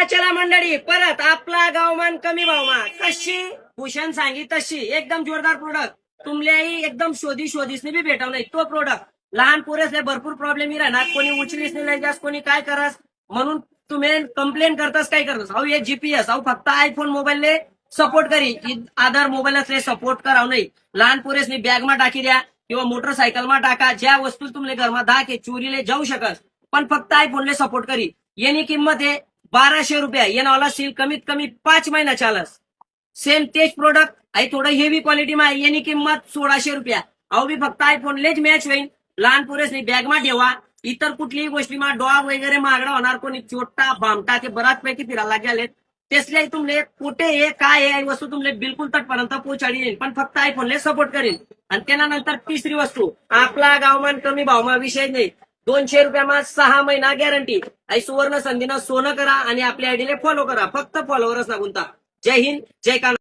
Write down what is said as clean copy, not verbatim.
चला मंडळी, परत आपला गावमान कमी भावमा कशी भूषण सांगी तशी एकदम जोरदार प्रोडक्ट तुमल्याही एकदम शोधीसने बी भेटाव नाही तो प्रोडक्ट. लहान पोरेसले भरपूर प्रॉब्लेम राहणार, कोणी उचलीस नाही जास्त, कोणी काय करस म्हणून तुम्ही कंप्लेन करतास काय करतास. अहो हे जीपीएस अहो फक्त आयफोन मोबाईलले सपोर्ट करी, आधार मोबाईलच सपोर्ट करावं नाही. लहान पोरेसनी बॅगमा टाकी द्या किंवा मोटरसायकलमा टाका, ज्या वस्तू तुमले घरमा धाक चोरीले जाऊ शकस, पण फक्त आयफोनले सपोर्ट करी. यानी किंमत आहे 1200 रुपया. येणावाला सील कमीत कमी 5 महिना चालस. सेम तेच प्रोडक्ट आहे थोडं हेवी क्वालिटी मा, यानी किंमत 1600 रुपया. अहो बी फक्त आयफोनलेच मॅच होईल. लहान पोरेसनी बॅगमा ठेवा, इतर कुठलीही गोष्टीमा डॉग वगैरे महागडा होणार, कोणी छोटा भामटा ते बराच पैकी फिरायला लागले तेसले तुमले कुठे हे काय आहे वस्तू तुमले बिलकुल तटपर्यंत पोहोचाडी येईल, पण फक्त आयफोनले सपोर्ट करेल. आणि त्यानंतर तिसरी वस्तू आपला गावमान कमी भावमा विषय नाही, 200 रुपयामा 6 महिना गॅरंटी. आई सुवर्ण संधीनं सोनं करा आणि आपल्या आयडीले फॉलो करा, फक्त फॉलोवरच ना गुंता. जय हिंद, जय कान.